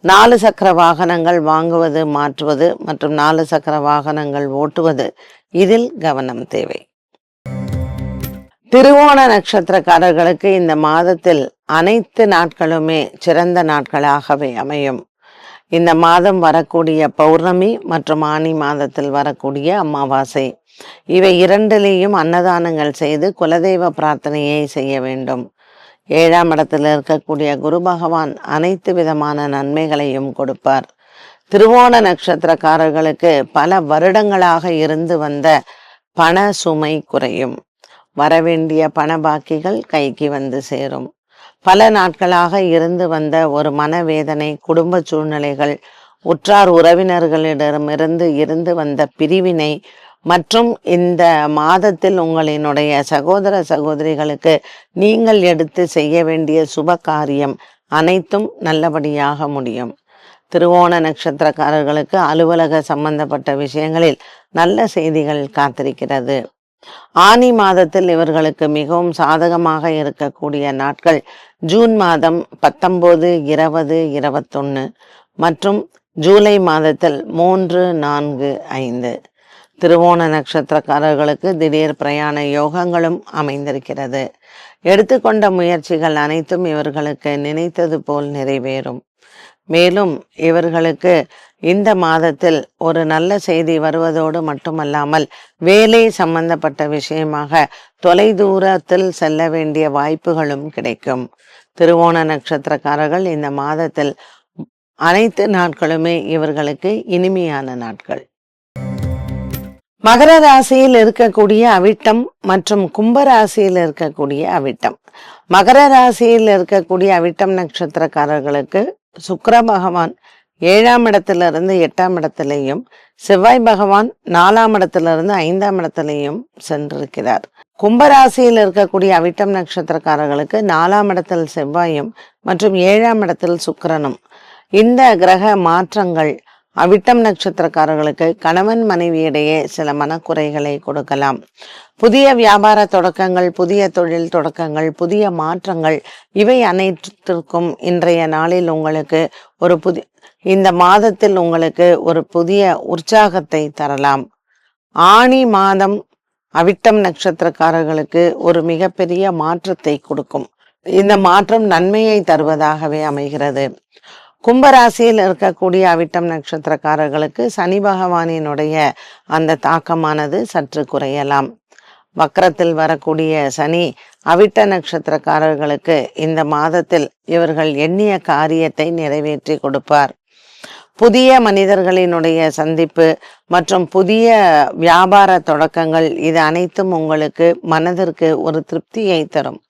4 சக்கர வாகனங்கள் வாங்குவது, மாற்றுவது மற்றும் 4 சக்கர வாகனங்கள் ஓட்டுவது இதில் கவனம் தேவை. திருவோண நட்சத்திரக்காரர்களுக்கு இந்த மாதத்தில் அனைத்து நாட்களுமே சிறந்த நாட்களாகவே அமையும். இந்த மாதம் வரக்கூடிய பௌர்ணமி மற்றும் ஆனி மாதத்தில் வரக்கூடிய அமாவாசை இவை இரண்டிலேயும் அன்னதானங்கள் செய்து குலதெய்வ பிரார்த்தனையை செய்ய வேண்டும். 7ஆம் இடத்தில் இருக்கக்கூடிய குரு பகவான் அனைத்து விதமான நன்மைகளையும் கொடுப்பார். திருவோண நட்சத்திரக்காரர்களுக்கு பல வருடங்களாக இருந்து வந்த பண சுமை குறையும். வரவேண்டிய பண பாக்கிகள் கைக்கு வந்து சேரும். பல நாட்களாக இருந்து வந்த ஒரு மனவேதனை, குடும்ப சூழ்நிலைகள், உற்றார் உறவினர்களிடமிருந்து இருந்து வந்த பிரிவினை மற்றும் இந்த மாதத்தில் உங்களினுடைய சகோதர சகோதரிகளுக்கு நீங்கள் எடுத்து செய்ய வேண்டிய சுப காரியம் அனைத்தும் நல்லபடியாக முடியும். திருவோண நட்சத்திரக்காரர்களுக்கு அலுவலக சம்பந்தப்பட்ட விஷயங்களில் நல்ல செய்திகள் காத்திருக்கிறது. ஆனி மாதத்தில் இவர்களுக்கு மிகவும் சாதகமாக இருக்கக்கூடிய நாட்கள் ஜூன் மாதம் 19, 20, 21 மற்றும் ஜூலை மாதத்தில் 3, 4, 5. திருவோண நட்சத்திரக்காரர்களுக்கு திடீர் பிரயாண யோகங்களும் அமைந்திருக்கிறது. எடுத்துக்கொண்ட முயற்சிகள் அனைத்தும் இவர்களுக்கு நினைத்தது போல் நிறைவேறும். மேலும் இவர்களுக்கு இந்த மாதத்தில் ஒரு நல்ல செய்தி வருவதோடு மட்டுமல்லாமல் வேலை சம்பந்தப்பட்ட விஷயமாக தொலைதூரத்தில் செல்ல வேண்டிய வாய்ப்புகளும் கிடைக்கும். திருவோண நட்சத்திரக்காரர்கள் இந்த மாதத்தில் அனைத்து நாட்களுமே இவர்களுக்கு இனிமையான நாட்கள். மகர ராசியில் இருக்கக்கூடிய அவிட்டம் மற்றும் கும்ப ராசியில் இருக்கக்கூடிய அவிட்டம். மகர ராசியில் இருக்கக்கூடிய அவிட்டம் நட்சத்திரக்காரர்களுக்கு சுக்கிர பகவான் 7ஆம் இடத்திலிருந்து 8ஆம் இடத்திலையும் செவ்வாய் பகவான் 4ஆம் இடத்திலிருந்து 5ஆம் இடத்திலையும் சென்றிருக்கிறார். கும்பராசியில் இருக்கக்கூடிய அவிட்டம் நட்சத்திரக்காரர்களுக்கு 4ஆம் இடத்தில் செவ்வாயும் மற்றும் 7ஆம் இடத்தில் சுக்கிரனும். இந்த கிரக மாற்றங்கள் அவிட்டம் நட்சத்திரக்காரர்களுக்கு கணவன் மனைவியிடையே சில மனக்குறைகளை கொடுக்கலாம். புதிய வியாபார தொடக்கங்கள், புதிய தொழில் தொடக்கங்கள், புதிய மாற்றங்கள் இவை அனைத்திற்கும் இன்றைய நாளில் உங்களுக்கு இந்த மாதத்தில் உங்களுக்கு ஒரு புதிய உற்சாகத்தை தரலாம். ஆனி மாதம் அவிட்டம் நட்சத்திரக்காரர்களுக்கு ஒரு மிகப்பெரிய மாற்றத்தை கொடுக்கும். இந்த மாற்றம் நன்மையை தருவதாகவே அமைகிறது. கும்பராசியில் இருக்கக்கூடிய அவிட்டம் நட்சத்திரக்காரர்களுக்கு சனி பகவானினுடைய அந்த தாக்கமானது சற்று குறையலாம். வக்ரத்தில் வரக்கூடிய சனி அவிட்ட நட்சத்திரக்காரர்களுக்கு இந்த மாதத்தில் இவர்கள் எண்ணிய காரியத்தை நிறைவேற்றி கொடுப்பார். புதிய மனிதர்களினுடைய சந்திப்பு மற்றும் புதிய வியாபார தொடக்கங்கள் இது அனைத்தும் உங்களுக்கு மனதிற்கு ஒரு திருப்தியை தரும்.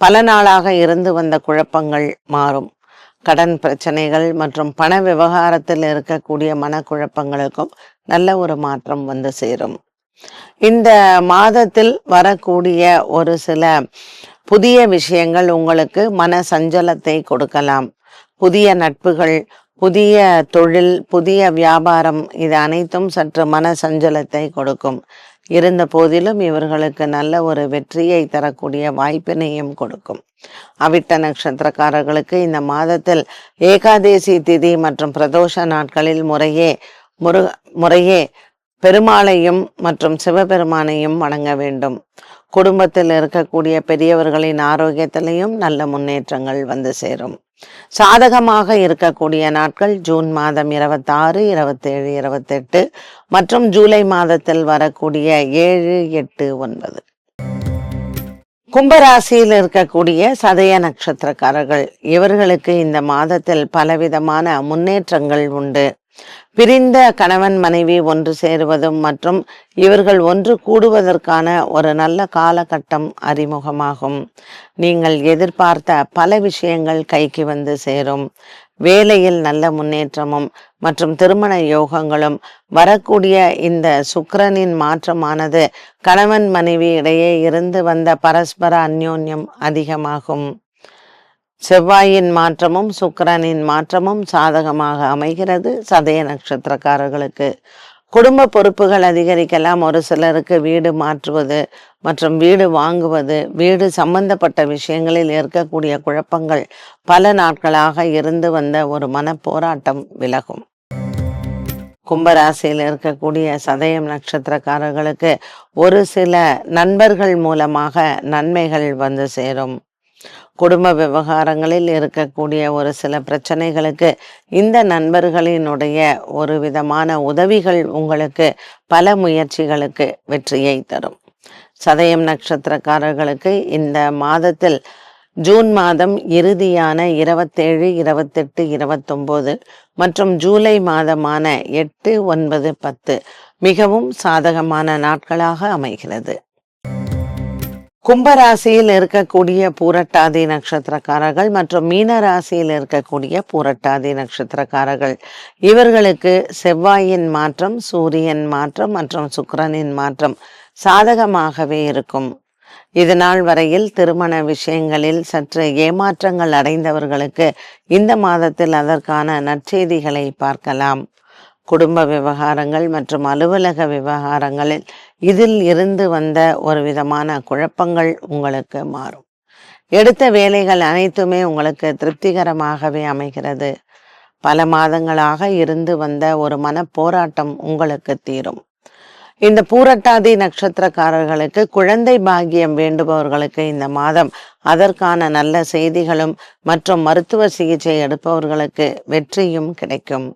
பல நாளாக இருந்து வந்த குழப்பங்கள் மாறும். கடன் பிரச்சனைகள் மற்றும் பண விவகாரத்தில் இருக்கக்கூடிய மனக்குழப்பங்களுக்கும் நல்ல ஒரு மாற்றம் வந்து சேரும். இந்த மாதத்தில் வரக்கூடிய ஒரு சில புதிய விஷயங்கள் உங்களுக்கு மன சஞ்சலத்தை கொடுக்கலாம். புதிய நட்புகள், புதிய தொழில், புதிய வியாபாரம் இது அனைத்தும் சற்று மன சஞ்சலத்தை கொடுக்கும். இருந்த போதிலும் இவர்களுக்கு நல்ல ஒரு வெற்றியை தரக்கூடிய வாய்ப்பினையும் கொடுக்கும். அவிட்ட நட்சத்திரக்காரர்களுக்கு இந்த மாதத்தில் ஏகாதேசி திதி மற்றும் பிரதோஷ நாட்களில் முறையே பெருமாளையும் மற்றும் சிவபெருமானையும் வணங்க வேண்டும். குடும்பத்தில் இருக்கக்கூடிய பெரியவர்களின் ஆரோக்கியத்திலையும் நல்ல முன்னேற்றங்கள் வந்து சேரும். சாதகமாக இருக்கக்கூடிய நாட்கள் ஜூன் மாதம் 26, 27, 28 மற்றும் ஜூலை மாதத்தில் வரக்கூடிய 7, 8, 9. கும்பராசியில் இருக்கக்கூடிய சதய நட்சத்திரக்காரர்கள் இவர்களுக்கு இந்த மாதத்தில் பலவிதமான முன்னேற்றங்கள் உண்டு. பிரிந்த கணவன் மனைவி ஒன்று சேருவதும் மற்றும் இவர்கள் ஒன்று கூடுவதற்கான ஒரு நல்ல காலகட்டம் அறிமுகமாகும். நீங்கள் எதிர்பார்த்த பல விஷயங்கள் கைக்கு வந்து சேரும். வேலையில் நல்ல முன்னேற்றமும் மற்றும் திருமண யோகங்களும் வரக்கூடிய இந்த சுக்கிரனின் மாற்றமானது கணவன் மனைவி இடையே இருந்து வந்த பரஸ்பர அந்யோன்யம் அதிகமாகும். செவ்வாயின் மாற்றமும் சுக்கிரனின் மாற்றமும் சாதகமாக அமைகிறது. சதய நட்சத்திரக்காரர்களுக்கு குடும்ப பொறுப்புகள் அதிகரிக்கலாம். ஒரு சிலருக்கு வீடு மாற்றுவது மற்றும் வீடு வாங்குவது, வீடு சம்பந்தப்பட்ட விஷயங்களில் இருக்கக்கூடிய குழப்பங்கள் பல நாட்களாக இருந்து வந்த ஒரு மனப்போராட்டம் விலகும். கும்பராசியில் இருக்கக்கூடிய சதயம் நட்சத்திரக்காரர்களுக்கு ஒரு சில நண்பர்கள் மூலமாக நன்மைகள் வந்து சேரும். குடும்ப விவகாரங்களில் இருக்கக்கூடிய ஒரு சில பிரச்சனைகளுக்கு இந்த நண்பர்களினுடைய ஒரு விதமான உதவிகள் உங்களுக்கு பல முயற்சிகளுக்கு வெற்றியை தரும். சதயம் நட்சத்திரக்காரர்களுக்கு இந்த மாதத்தில் ஜூன் மாதம் இறுதியான 27, 28, 29 மற்றும் ஜூலை மாதமான 8, 9, 10 மிகவும் சாதகமான நாட்களாக அமைகிறது. கும்பராசியில் இருக்கக்கூடிய பூரட்டாதி நட்சத்திரக்காரர்கள் மற்றும் மீன ராசியில் இருக்கக்கூடிய பூரட்டாதி நட்சத்திரக்காரர்கள் இவர்களுக்கு செவ்வாயின் மாற்றம், சூரியன் மாற்றம் மற்றும் சுக்கிரனின் மாற்றம் சாதகமாகவே இருக்கும். இது நாள் வரையில் திருமண விஷயங்களில் சற்று ஏமாற்றங்கள் அடைந்தவர்களுக்கு இந்த மாதத்தில் அதற்கான நற்செய்திகளை பார்க்கலாம். குடும்ப விவகாரங்கள் மற்றும் அலுவலக விவகாரங்களில் இதில் இருந்து வந்த ஒரு விதமான குழப்பங்கள் உங்களுக்கு மாறும். எடுத்த வேலைகள் அனைத்துமே உங்களுக்கு திருப்திகரமாகவே அமைகிறது. பல மாதங்களாக இருந்து வந்த ஒரு மன போராட்டம் உங்களுக்கு தீரும். இந்த பூரட்டாதி நட்சத்திரக்காரர்களுக்கு குழந்தை பாக்கியம் வேண்டுபவர்களுக்கு இந்த மாதம் அதற்கான நல்ல செய்திகளும் மற்றும் மருத்துவ சிகிச்சை எடுப்பவர்களுக்கு வெற்றியும் கிடைக்கும்.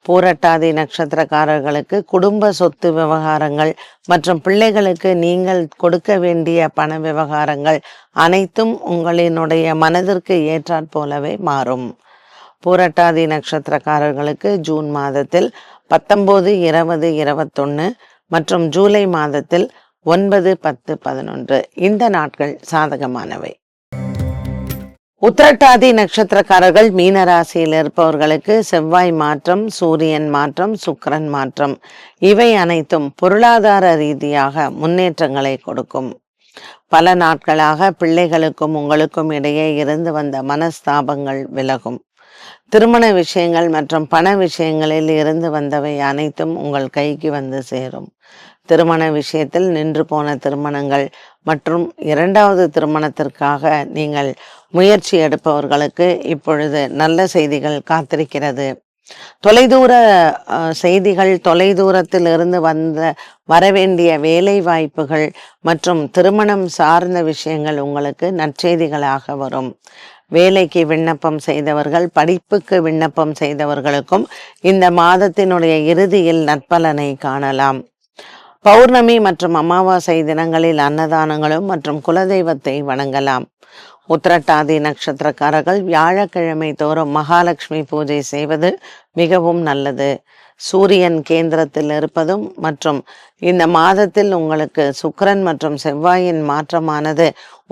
பூரட்டாதி நட்சத்திரக்காரர்களுக்கு குடும்ப சொத்து விவகாரங்கள் மற்றும் பிள்ளைகளுக்கு நீங்கள் கொடுக்க வேண்டிய பண விவகாரங்கள் அனைத்தும் உங்களினுடைய மனதிற்கு ஏற்றாற் போலவே மாறும். பூரட்டாதி நட்சத்திரக்காரர்களுக்கு ஜூன் மாதத்தில் 19, 20, 21 மற்றும் ஜூலை மாதத்தில் 9, 10, 11 இந்த நாட்கள் சாதகமானவை. உத்திரட்டாதி நட்சத்திரக்காரர்கள் மீன ராசியில் இருப்பவர்களுக்கு செவ்வாய் மாற்றம், சூரியன் மாற்றம், சுக்கிரன் மாற்றம் இவை அனைத்தும் பொருளாதார ரீதியாக முன்னேற்றங்களை கொடுக்கும். பல நாட்களாக பிள்ளைகளுக்கும் உங்களுக்கும் இடையே இருந்து வந்த மனஸ்தாபங்கள் விலகும். திருமண விஷயங்கள் மற்றும் பண விஷயங்களில் இருந்து வந்தவை அனைத்தும் உங்கள் கைக்கு வந்து சேரும். திருமண விஷயத்தில் நின்று போன திருமணங்கள் மற்றும் இரண்டாவது திருமணத்திற்காக நீங்கள் முயற்சி எடுப்பவர்களுக்கு இப்பொழுது நல்ல செய்திகள் காத்திருக்கிறது. தொலைதூர செய்திகள், தொலைதூரத்தில் இருந்து வரவேண்டிய வேலை வாய்ப்புகள் மற்றும் திருமணம் சார்ந்த விஷயங்கள் உங்களுக்கு நற்செய்திகளாக வரும். வேலைக்கு விண்ணப்பம் செய்தவர்கள், படிப்புக்கு விண்ணப்பம் செய்தவர்களுக்கும் இந்த மாதத்தினுடைய இறுதியில் நற்பலனை காணலாம். பௌர்ணமி மற்றும் அமாவாசை தினங்களில் அன்னதானங்களும் மற்றும் குலதெய்வத்தை வணங்கலாம். உத்திரட்டாதி நட்சத்திரக்காரர்கள் வியாழக்கிழமை தோறும் மகாலட்சுமி பூஜை செய்வது மிகவும் நல்லது. சூரியன் கேந்திரத்தில் இருப்பதும் மற்றும் இந்த மாதத்தில் உங்களுக்கு சுக்கிரன் மற்றும் செவ்வாயின் மாற்றமானது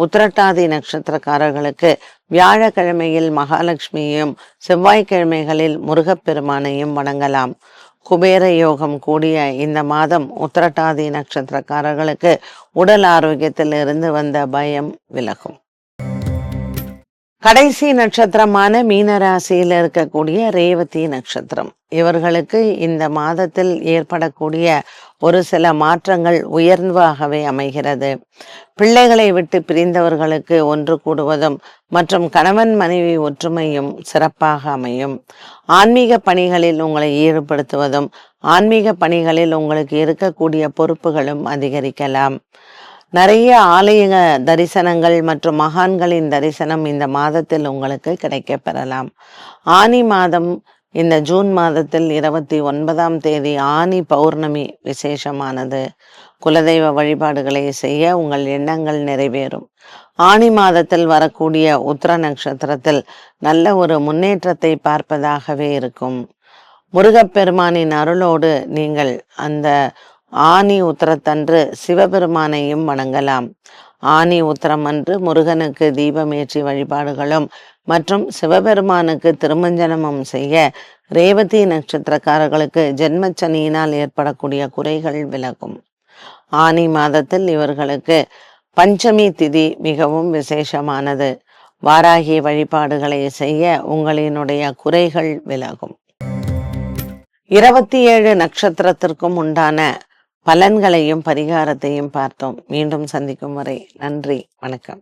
உத்திரட்டாதி நட்சத்திரக்காரர்களுக்கு வியாழக்கிழமையில் மகாலட்சுமியையும் செவ்வாய்க்கிழமைகளில் முருகப்பெருமானையும் வணங்கலாம். குபேர யோகம் கூடிய இந்த மாதம் உத்திரட்டாதி நட்சத்திரக்காரர்களுக்கு உடல் ஆரோக்கியத்தில் இருந்து வந்த பயம் விலகும். கடைசி நட்சத்திரமான மீனராசியில் இருக்கக்கூடிய ரேவதி நட்சத்திரம், இவர்களுக்கு இந்த மாதத்தில் ஏற்படக்கூடிய ஒரு சில மாற்றங்கள் உயர்வாகவே அமைகிறது. பிள்ளைகளை விட்டு பிரிந்தவர்களுக்கு ஒன்று கூடுவதும் மற்றும் கணவன் மனைவி ஒற்றுமையும் சிறப்பாக அமையும். ஆன்மீக பணிகளில் உங்களை ஈடுபடுத்துவதும் ஆன்மீக பணிகளில் உங்களுக்கு இருக்கக்கூடிய பொறுப்புகளும் அதிகரிக்கலாம். நிறைய ஆலய தரிசனங்கள் மற்றும் மகான்களின் தரிசனம் இந்த மாதத்தில் உங்களுக்கு கிடைக்க பெறலாம். ஆனி மாதம் இந்த ஜூன் மாதத்தில் 29ஆம் தேதி ஆனி பௌர்ணமி விசேஷமானது. குலதெய்வ வழிபாடுகளை செய்ய உங்கள் எண்ணங்கள் நிறைவேறும். ஆனி மாதத்தில் வரக்கூடிய உத்திர நட்சத்திரத்தில் நல்ல ஒரு முன்னேற்றத்தை பார்ப்பதாகவே இருக்கும். முருகப்பெருமானின் அருளோடு நீங்கள் அந்த ஆனி உத்திரத்தன்று சிவபெருமானையும் வணங்கலாம். ஆனி உத்திரம் அன்று முருகனுக்கு தீபமேற்றி வழிபாடுகளும் மற்றும் சிவபெருமானுக்கு திருமஞ்சனமும் செய்ய ரேவதி நட்சத்திரக்காரர்களுக்கு ஜென்மச்சனியினால் ஏற்படக்கூடிய குறைகள் விலகும். ஆனி மாதத்தில் இவர்களுக்கு பஞ்சமி திதி மிகவும் விசேஷமானது. வாராகி வழிபாடுகளை செய்ய உங்களினுடைய குறைகள் விலகும். 27 நட்சத்திரத்திற்கும் உண்டான பலன்களையும் பரிகாரத்தையும் பார்த்தோம். மீண்டும் சந்திக்கும் வரை நன்றி, வணக்கம்.